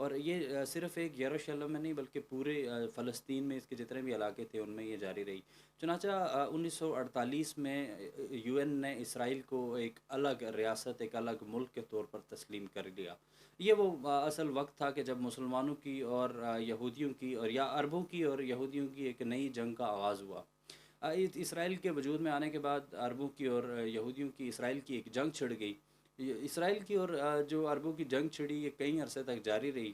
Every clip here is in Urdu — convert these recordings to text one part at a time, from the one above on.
اور یہ صرف ایک یروشلم میں نہیں بلکہ پورے فلسطین میں اس کے جتنے بھی علاقے تھے ان میں یہ جاری رہی۔ چنانچہ 1948 میں یو این نے اسرائیل کو ایک الگ ریاست، ایک الگ ملک کے طور پر تسلیم کر لیا۔ یہ وہ اصل وقت تھا کہ جب مسلمانوں کی اور یہودیوں کی، اور یا عربوں کی اور یہودیوں کی ایک نئی جنگ کا آغاز ہوا۔ اسرائیل کے وجود میں آنے کے بعد عربوں کی اور یہودیوں کی اسرائیل کی ایک جنگ چھڑ گئی۔ اسرائیل کی اور جو عربوں کی جنگ چھڑی یہ کئی عرصے تک جاری رہی۔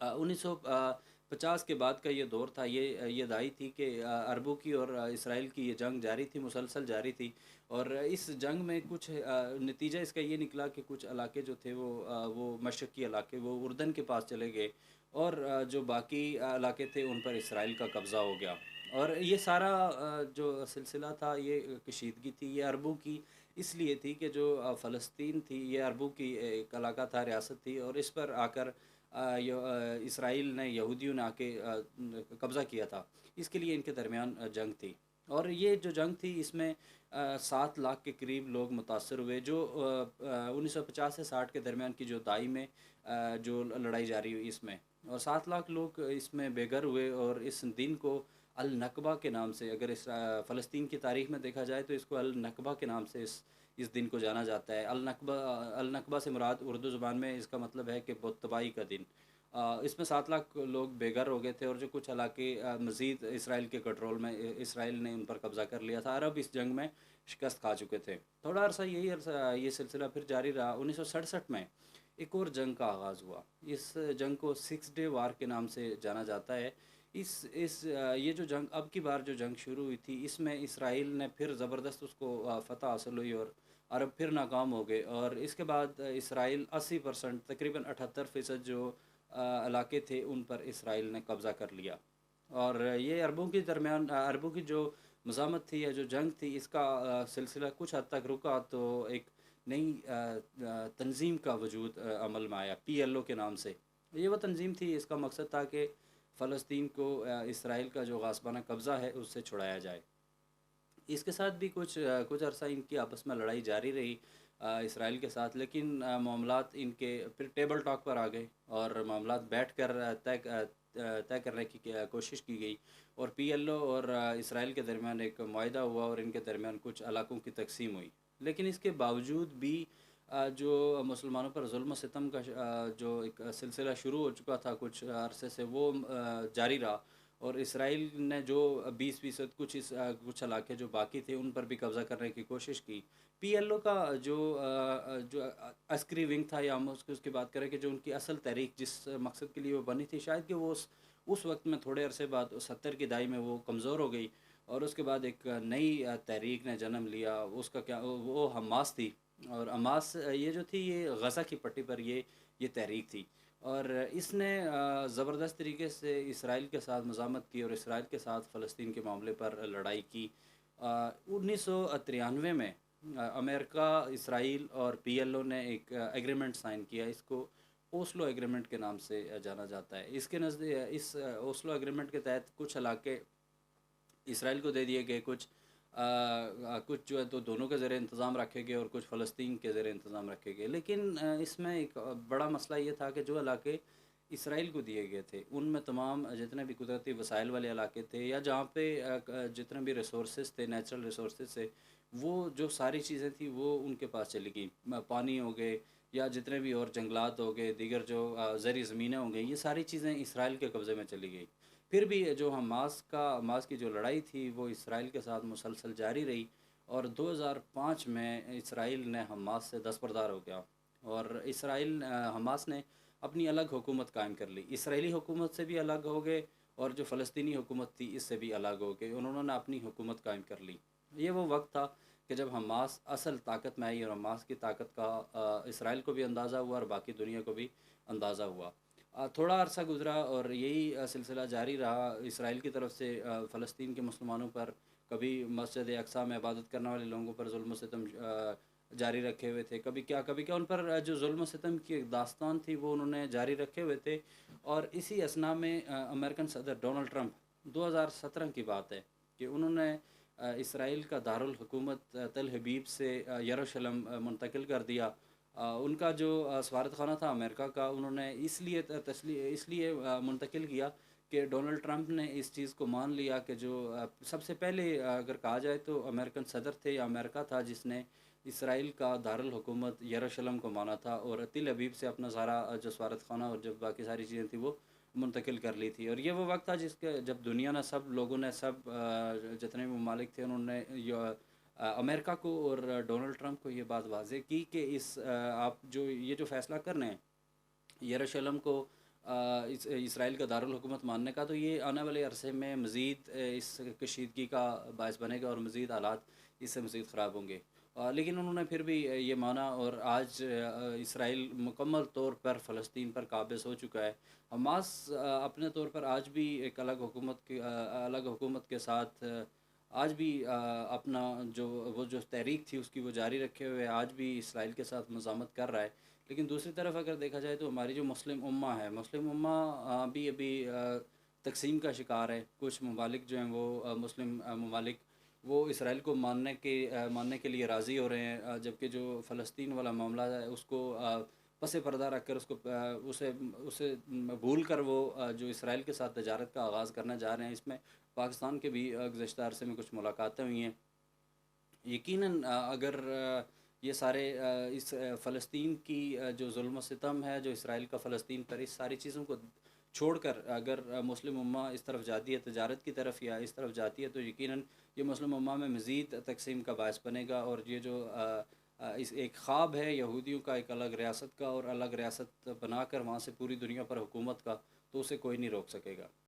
1950 کے بعد کا یہ دور تھا، یہ دہائی تھی کہ عربوں کی اور اسرائیل کی یہ جنگ جاری تھی، مسلسل جاری تھی، اور اس جنگ میں کچھ نتیجہ اس کا یہ نکلا کہ کچھ علاقے جو تھے وہ مشرقی علاقے وہ اردن کے پاس چلے گئے، اور جو باقی علاقے تھے ان پر اسرائیل کا قبضہ ہو گیا۔ اور یہ سارا جو سلسلہ تھا، یہ کشیدگی تھی، یہ عربوں کی اس لیے تھی کہ جو فلسطین تھی یہ عربوں کی ایک علاقہ تھا، ریاست تھی، اور اس پر آ کر اسرائیل نے، یہودیوں نے آ کے قبضہ کیا تھا۔ اس کے لیے ان کے درمیان جنگ تھی، اور یہ جو جنگ تھی اس میں 7 لاکھ کے قریب لوگ متاثر ہوئے، جو 1950 سے 60 کے درمیان کی جو دہائی میں جو لڑائی جاری ہوئی اس میں، اور 7 لاکھ لوگ اس میں بے گھر ہوئے، اور اس دن کو النکبہ کے نام سے، اگر اس فلسطین کی تاریخ میں دیکھا جائے تو اس کو النکبہ کے نام سے اس دن کو جانا جاتا ہے۔ النکبہ سے مراد اردو زبان میں اس کا مطلب ہے کہ بت تباہی کا دن۔ اس میں 7 لاکھ لوگ بے گھر ہو گئے تھے، اور جو کچھ علاقے مزید اسرائیل کے کنٹرول میں، اسرائیل نے ان پر قبضہ کر لیا تھا۔ عرب اس جنگ میں شکست کھا چکے تھے۔ تھوڑا عرصہ یہ سلسلہ پھر جاری رہا۔ 1967 میں ایک اور جنگ کا آغاز ہوا۔ اس جنگ کو 6 ڈے وار کے نام سے جانا جاتا ہے۔ یہ جو جنگ، اب کی بار جو جنگ شروع ہوئی تھی، اس میں اسرائیل نے پھر زبردست اس کو فتح حاصل ہوئی، اور عرب پھر ناکام ہو گئے، اور اس کے بعد اسرائیل 80%، تقریباً 78% جو علاقے تھے ان پر اسرائیل نے قبضہ کر لیا۔ اور یہ عربوں کے درمیان، عربوں کی جو مزاحمت تھی یا جو جنگ تھی، اس کا سلسلہ کچھ حد تک رکا، تو ایک نئی تنظیم کا وجود عمل میں آیا، PLO کے نام سے۔ یہ وہ تنظیم تھی، اس کا مقصد تھا کہ فلسطین کو اسرائیل کا جو غاصبانہ قبضہ ہے اس سے چھڑایا جائے۔ اس کے ساتھ بھی کچھ عرصہ ان کی آپس میں لڑائی جاری رہی اسرائیل کے ساتھ، لیکن معاملات ان کے پھر ٹیبل ٹاک پر آ گئے، اور معاملات بیٹھ کر طے کرنے کی کوشش کی گئی، اور PLO اور اسرائیل کے درمیان ایک معاہدہ ہوا، اور ان کے درمیان کچھ علاقوں کی تقسیم ہوئی۔ لیکن اس کے باوجود بھی جو مسلمانوں پر ظلم و ستم کا جو ایک سلسلہ شروع ہو چکا تھا کچھ عرصے سے، وہ جاری رہا، اور اسرائیل نے جو 20% کچھ علاقے جو باقی تھے ان پر بھی قبضہ کرنے کی کوشش کی۔ PLO کا جو عسکری ونگ تھا، یا ہم اس کی بات کریں کہ جو ان کی اصل تحریک جس مقصد کے لیے وہ بنی تھی، شاید کہ وہ اس وقت میں تھوڑے عرصے بعد 70 کی دہائی میں وہ کمزور ہو گئی، اور اس کے بعد ایک نئی تحریک نے جنم لیا، اس کا کیا، وہ حماس تھی۔ اور حماس یہ جو تھی، یہ غزہ کی پٹی پر یہ تحریک تھی، اور اس نے زبردست طریقے سے اسرائیل کے ساتھ مزاحمت کی، اور اسرائیل کے ساتھ فلسطین کے معاملے پر لڑائی کی۔ 1993 میں امریکہ، اسرائیل اور PLO نے ایک ایگریمنٹ سائن کیا، اس کو اوسلو ایگریمنٹ کے نام سے جانا جاتا ہے۔ اس اوسلو ایگریمنٹ کے تحت کچھ علاقے اسرائیل کو دے دیے گئے، کچھ جو ہے تو دونوں کے زیر انتظام رکھے گئے، اور کچھ فلسطین کے زیر انتظام رکھے گئے۔ لیکن اس میں ایک بڑا مسئلہ یہ تھا کہ جو علاقے اسرائیل کو دیے گئے تھے ان میں تمام جتنے بھی قدرتی وسائل والے علاقے تھے، یا جہاں پہ جتنے بھی ریسورسز تھے، نیچرل ریسورسز تھے، وہ جو ساری چیزیں تھیں وہ ان کے پاس چلی گئیں۔ پانی ہو گئے، یا جتنے بھی اور جنگلات ہو گئے، دیگر جو زرعی زمینیں ہو گئیں، یہ ساری چیزیں اسرائیل کے قبضے میں چلی گئی۔ پھر بھی جو حماس کی جو لڑائی تھی وہ اسرائیل کے ساتھ مسلسل جاری رہی، اور 2005 میں اسرائیل نے حماس سے دستبردار ہو گیا، اور حماس نے اپنی الگ حکومت قائم کر لی، اسرائیلی حکومت سے بھی الگ ہو گئے، اور جو فلسطینی حکومت تھی اس سے بھی الگ ہو گئے، انہوں نے اپنی حکومت قائم کر لی۔ یہ وہ وقت تھا کہ جب حماس اصل طاقت میں آئی، اور حماس کی طاقت کا اسرائیل کو بھی اندازہ ہوا، اور باقی دنیا کو بھی اندازہ ہوا۔ تھوڑا عرصہ گزرا، اور یہی سلسلہ جاری رہا، اسرائیل کی طرف سے فلسطین کے مسلمانوں پر، کبھی مسجد اقصیٰ میں عبادت کرنے والے لوگوں پر ظلم و ستم جاری رکھے ہوئے تھے، کبھی کیا ان پر جو ظلم و ستم کی ایک داستان تھی وہ انہوں نے جاری رکھے ہوئے تھے۔ اور اسی اثنا میں امریکن صدر ڈونلڈ ٹرمپ، 2017 کی بات ہے کہ انہوں نے اسرائیل کا دارالحکومت تل حبیب سے یروشلم منتقل کر دیا، ان کا جو سفارت خانہ تھا امریکہ کا، انہوں نے اس لیے منتقل کیا کہ ڈونلڈ ٹرمپ نے اس چیز کو مان لیا کہ جو سب سے پہلے اگر کہا جائے تو امریکن صدر تھے یا امریکہ تھا جس نے اسرائیل کا دارالحکومت یروشلم کو مانا تھا، اور تل ابیب سے اپنا سارا جو سفارت خانہ اور جب باقی ساری چیزیں تھیں وہ منتقل کر لی تھی۔ اور یہ وہ وقت تھا جس کے جب دنیا نے سب لوگوں نے جتنے بھی ممالک تھے انہوں نے امریکہ کو اور ڈونلڈ ٹرمپ کو یہ بات واضح کی کہ آپ جو یہ جو فیصلہ کر رہے ہیں یروشلم کو اسرائیل کا دارالحکومت ماننے کا، تو یہ آنے والے عرصے میں مزید اس کشیدگی کا باعث بنے گا اور مزید حالات اس سے مزید خراب ہوں گے۔ لیکن انہوں نے پھر بھی یہ مانا، اور آج اسرائیل مکمل طور پر فلسطین پر قابض ہو چکا ہے۔ حماس اپنے طور پر آج بھی ایک الگ حکومت کے ساتھ آج بھی اپنا جو تحریک تھی اس کی وہ جاری رکھے ہوئے آج بھی اسرائیل کے ساتھ مزاحمت کر رہا ہے۔ لیکن دوسری طرف اگر دیکھا جائے تو ہماری جو مسلم امہ ہے، مسلم امہ بھی ابھی تقسیم کا شکار ہے۔ کچھ ممالک جو ہیں وہ مسلم ممالک وہ اسرائیل کو ماننے کے لیے راضی ہو رہے ہیں، جبکہ جو فلسطین والا معاملہ ہے اس کو پس پردہ رکھ کر اسے بھول کر وہ جو اسرائیل کے ساتھ تجارت کا آغاز کرنا جا رہے ہیں۔ اس میں پاکستان کے بھی گزشتہ عرصے میں کچھ ملاقاتیں ہوئی ہیں۔ یقیناً اگر یہ سارے اس فلسطین کی جو ظلم و ستم ہے جو اسرائیل کا فلسطین پر، اس ساری چیزوں کو چھوڑ کر اگر مسلم امہ اس طرف جاتی ہے تجارت کی طرف یا اس طرف جاتی ہے، تو یقیناً یہ مسلم امہ میں مزید تقسیم کا باعث بنے گا، اور یہ جو اس ایک خواب ہے یہودیوں کا ایک الگ ریاست کا، اور الگ ریاست بنا کر وہاں سے پوری دنیا پر حکومت کا، تو اسے کوئی نہیں روک سکے گا۔